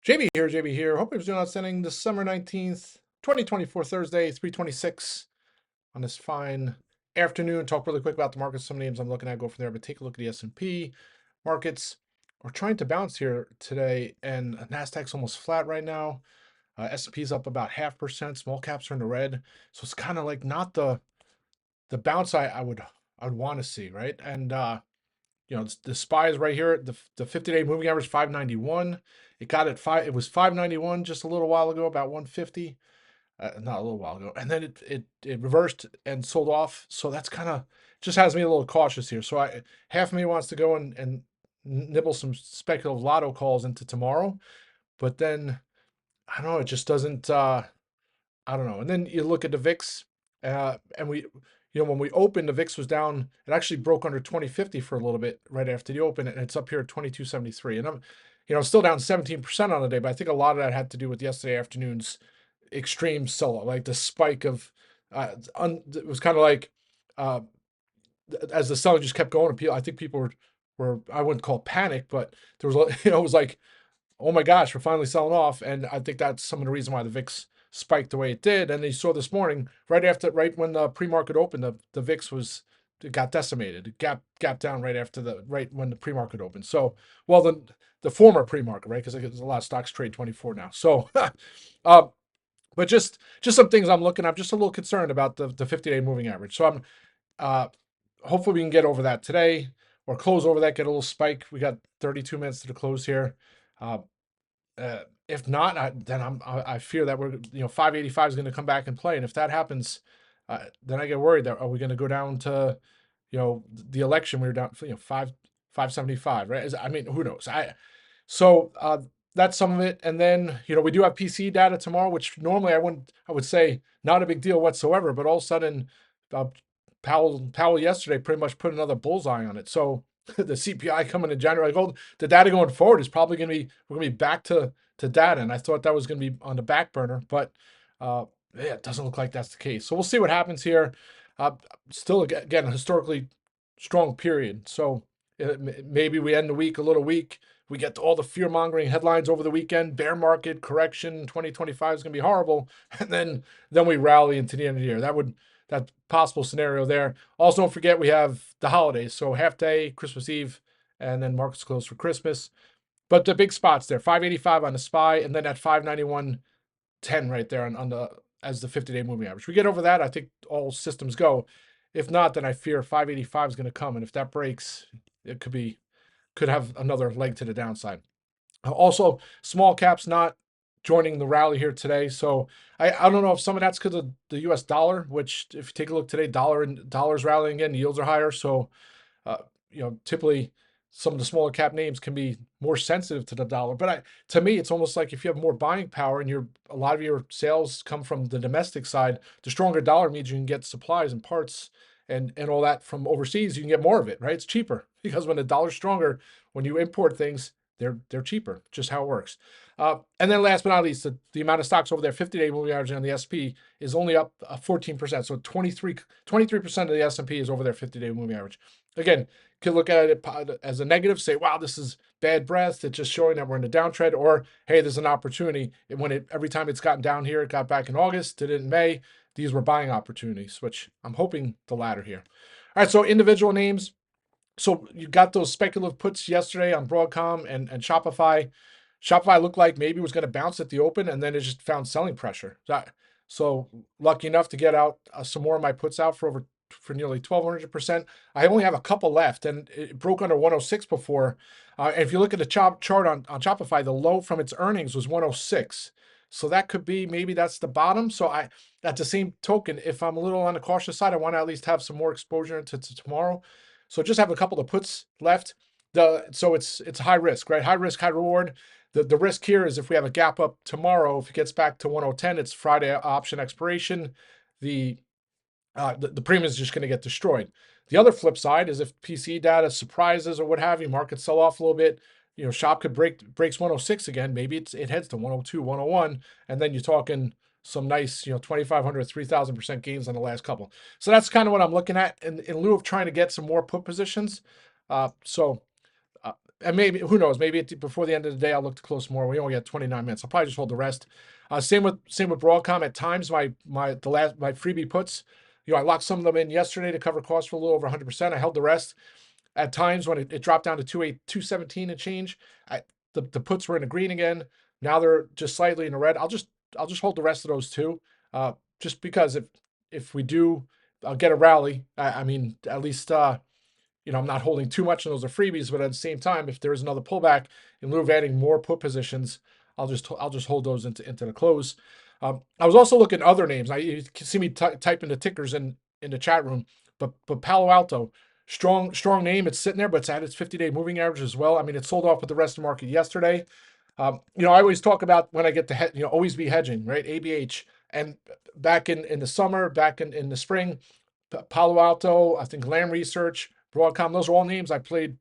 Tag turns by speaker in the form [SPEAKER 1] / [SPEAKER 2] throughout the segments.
[SPEAKER 1] JB here. Hope everyone's doing outstanding. December 19th, 2024, Thursday, 326 on this fine afternoon. Talk really quick about the markets. Some names I'm looking at, go from there, but take a look at the S&P markets. We're trying to bounce here today, and NASDAQ's almost flat right now. S&P's up about 0.5%. Small caps are in the red. So it's kind of like not the bounce I would want to see, right? And the SPY is right here. The 50-day moving average 591. It got at five. It was 591 just a little while ago, about 150. Not a little while ago, and then it reversed and sold off. So that's kind of just has me a little cautious here. So half of me wants to go and nibble some speculative lotto calls into tomorrow, but then I don't know. It just doesn't. I don't know. And then you look at the VIX, and when we opened, the VIX was down. It actually broke under 2050 for a little bit right after the open, and it's up here at 2273. And I'm still down 17% on the day, but I think a lot of that had to do with yesterday afternoon's extreme sell-off, like the spike of, it was kind of like, uh, as the selling just kept going, I think people were, I wouldn't call it panic, but there was, it was like, oh my gosh, we're finally selling off. And I think that's some of the reason why the VIX spiked the way it did. And you saw this morning, right when the pre-market opened, the VIX it got decimated. It gapped down right when the pre-market opened. So, well, the former pre-market, right? Because there's a lot of stocks trade 24 now. So, but just some things I'm looking. I'm just a little concerned about the 50-day moving average. So uh, hopefully we can get over that today or close over that, get a little spike. We got 32 minutes to the close here. Uh, if not, I fear that 585 is going to come back and play, and if that happens, then I get worried that are we going to go down to, the election we were down, 575, right? I mean, who knows? So that's some of it, and then we do have PC data tomorrow, which normally I would say not a big deal whatsoever, but all of a sudden, uh, Powell yesterday pretty much put another bullseye on it. So the CPI coming in January, like, oh, the data going forward is probably going to be we're going to be back to data, and I thought that was going to be on the back burner, but yeah, it doesn't look like that's the case. So we'll see what happens here. Still, again, a historically strong period. So maybe we end the week a little weak. We get all the fear mongering headlines over the weekend. Bear market correction 2025 is going to be horrible, and then we rally into the end of the year. That possible scenario there. Also, don't forget we have the holidays, so half day, Christmas Eve, and then markets close for Christmas. But the big spots there, 585 on the SPY, and then at 591.10 right there on the as the 50-day moving average. We get over that, I think all systems go. If not, then I fear 585 is going to come, and if that breaks, it could have another leg to the downside. Also, small caps not joining the rally here today. So I don't know if some of that's because of the U.S. dollar, which if you take a look today, dollar's rallying again, yields are higher. So typically some of the smaller cap names can be more sensitive to the dollar. But to me, it's almost like if you have more buying power and a lot of your sales come from the domestic side, the stronger dollar means you can get supplies and parts and all that from overseas. You can get more of it, right? It's cheaper because when the dollar's stronger, when you import things, they're cheaper. Just how it works. And then last but not least, the amount of stocks over there, 50-day moving average on the SP is only up 14%. So 23% of the S&P is over their 50-day moving average. Again, could look at it as a negative, say, wow, this is bad breath. It's just showing that we're in a downtrend, or hey, there's an opportunity. Every time it's gotten down here, it got back in August, did it in May. These were buying opportunities, which I'm hoping the latter here. All right, so individual names. So you got those speculative puts yesterday on Broadcom and Shopify. Shopify looked like maybe it was going to bounce at the open, and then it just found selling pressure. So lucky enough to get out some more of my puts out for nearly 1,200%. I only have a couple left, and it broke under 106 before. And if you look at the chart on Shopify, the low from its earnings was 106. So that could be, maybe that's the bottom. So at the same token, if I'm a little on the cautious side, I want to at least have some more exposure to tomorrow. So just have a couple of puts left. So it's high risk, right? High risk, high reward. The risk here is if we have a gap up tomorrow, if it gets back to 1010, it's Friday option expiration. The premium is just going to get destroyed. The other flip side is if PC data surprises or what have you, markets sell off a little bit, shop could breaks 106 again. Maybe it heads to 102, 101, and then you're talking some nice, 2,500, 3,000% gains on the last couple. So that's kind of what I'm looking at in lieu of trying to get some more put positions. So and maybe, who knows, maybe before the end of the day I'll look to close more. We only got 29 minutes. I'll probably just hold the rest. Same with Broadcom. At times my freebie puts, I locked some of them in yesterday to cover costs for a little over 100%. I held the rest. At times when it dropped down to 217 and change, the puts were in the green again. Now they're just slightly in the red. I'll just hold the rest of those too, just because if we do get a rally, I mean, at least I'm not holding too much, and those are freebies. But at the same time, if there is another pullback, in lieu of adding more put positions, I'll just hold those into the close. I was also looking at other names. You can see me typing the tickers in the chat room, but Palo Alto, strong name. It's sitting there, but it's at its 50-day moving average as well. I mean, it sold off with the rest of the market yesterday. I always talk about when I get to always be hedging, right? ABH, and back in the summer, back in the spring, Palo Alto, I think Lam Research, Broadcom, those are all names I played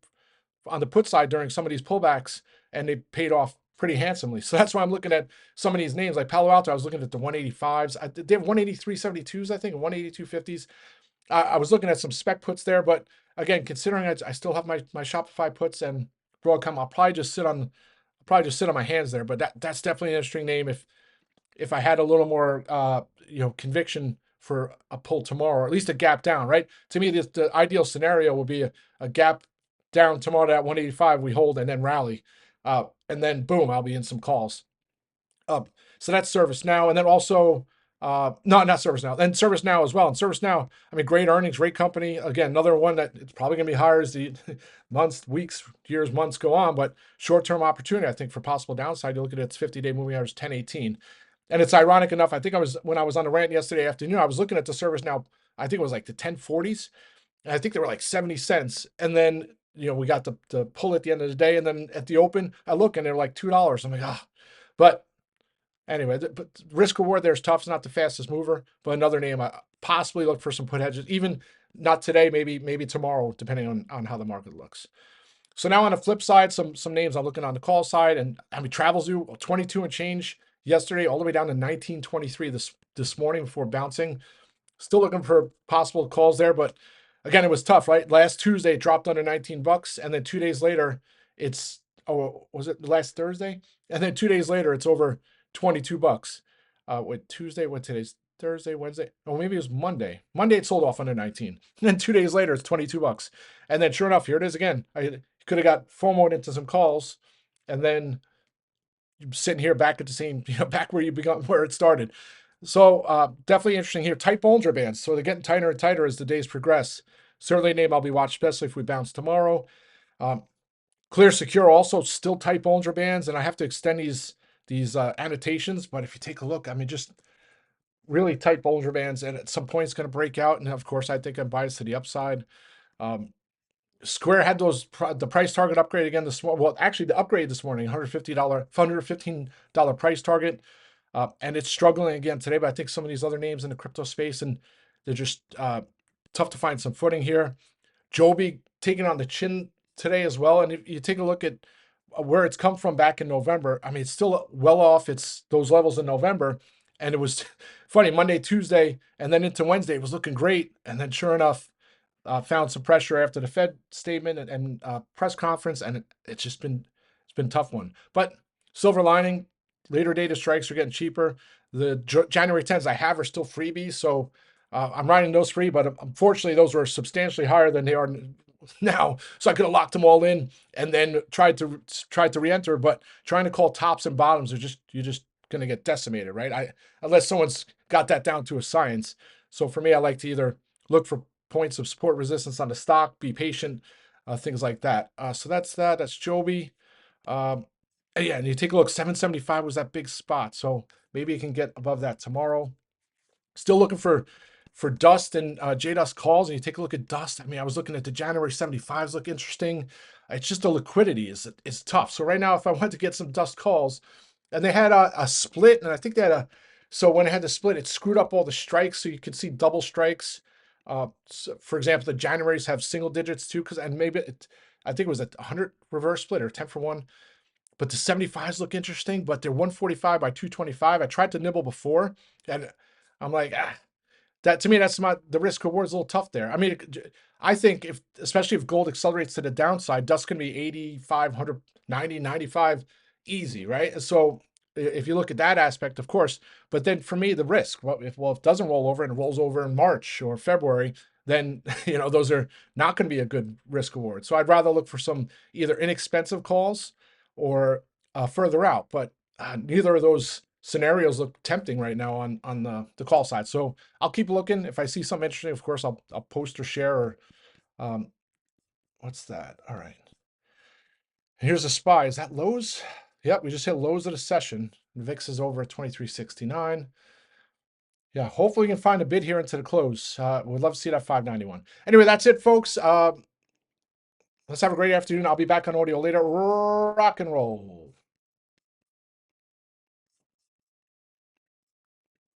[SPEAKER 1] on the put side during some of these pullbacks, and they paid off pretty handsomely. So that's why I'm looking at some of these names like Palo Alto. I was looking at the 185s. They have 183.72s, I think, and 182.50s. I was looking at some spec puts there, but again, considering I still have my Shopify puts and Broadcom, I'll probably just sit on my hands there. But that's definitely an interesting name if I had a little more conviction for a pull tomorrow, or at least a gap down, right? To me, the ideal scenario would be a gap down tomorrow to that 185 we hold and then rally. And then boom, I'll be in some calls. So that's ServiceNow. And then also, no, not ServiceNow, then ServiceNow as well. And ServiceNow, I mean, great earnings, great company. Again, another one that it's probably going to be higher as the months, weeks, years, months go on, but short-term opportunity, I think, for possible downside. You look at its 50-day moving average, 1018. And it's ironic enough, I think when I was on the rant yesterday afternoon, I was looking at the ServiceNow, I think it was like the 1040s, and I think they were like 70 cents. And then, we got the pull at the end of the day, and then at the open, I look and they're like $2. I'm like, ah. But anyway, but risk reward there is tough. It's not the fastest mover, but another name I possibly look for some put hedges, even not today, maybe tomorrow, depending on how the market looks. So now on the flip side, some names I'm looking on the call side, and I mean, Travelzoo 22 and change yesterday, all the way down to 1923 this morning before bouncing. Still looking for possible calls there, but again, it was tough, right? Last Tuesday it dropped under $19, and then 2 days later, was it last Thursday? And then 2 days later, it's over $22. Tuesday, today's Thursday, Wednesday. Oh, maybe it was Monday. Monday it sold off under 19. And then 2 days later, it's $22. And then sure enough, here it is again. I could have got FOMO'd into some calls, and then sitting here back at the same, back where where it started. So definitely interesting here. Tight Bollinger Bands. So they're getting tighter and tighter as the days progress. Certainly a name I'll be watching, especially if we bounce tomorrow. Clear Secure also still tight Bollinger Bands, and I have to extend these annotations. But if you take a look, I mean, just really tight Bollinger Bands, and at some point it's going to break out. And of course, I think I'm biased to the upside. Square had the price target upgrade again this morning. Well, actually, the upgrade this morning, $115 price target. And it's struggling again today, but I think some of these other names in the crypto space, and they're just tough to find some footing here. Joby taking on the chin today as well. And if you take a look at where it's come from back in November, I mean, it's still well off those levels in November. And it was funny, Monday, Tuesday, and then into Wednesday, it was looking great. And then sure enough, found some pressure after the Fed statement and press conference, and it's been a tough one. But silver lining, later data strikes are getting cheaper. The January 10s I have are still freebies, so I'm riding those free, but unfortunately those were substantially higher than they are now. So I could have locked them all in and then tried to re-enter, but trying to call tops and bottoms you're just going to get decimated, right? Unless someone's got that down to a science. So for me, I like to either look for points of support resistance on the stock, be patient, things like that. So that's that. That's Joby. Yeah, and you take a look, 775 was that big spot. So maybe you can get above that tomorrow. Still looking for Dust and JDust calls, and you take a look at Dust. I mean, I was looking at the January 75s, look interesting. It's just the liquidity is tough. So right now, if I want to get some Dust calls, and they had a split, and I think they had so when it had the split, it screwed up all the strikes, so you could see double strikes. So for example, the Januaries have single digits too, and maybe I think it was a 100 reverse split or 10 for 1. But the 75s look interesting, but they're 145 by 225. I tried to nibble before, and I'm like, That to me, that's the risk reward is a little tough there. I mean, I think if, especially if gold accelerates to the downside, dust can be 85, 100, 90, 95 easy, right? So if you look at that aspect, of course, but then for me, the risk, if it doesn't roll over and it rolls over in March or February, then those are not going to be a good risk reward. So I'd rather look for some either inexpensive calls or further out, but neither of those scenarios look tempting right now on the call side. So I'll keep looking. If I see something interesting, of course, I'll post or share. Or what's that? All right. Here's a SPY. Is that lows? Yep, we just hit lows of the session. VIX is over at 2369. Yeah, hopefully we can find a bid here into the close. We'd love to see that 591. Anyway, that's it, folks. Let's have a great afternoon. I'll be back on audio later. Rock and roll.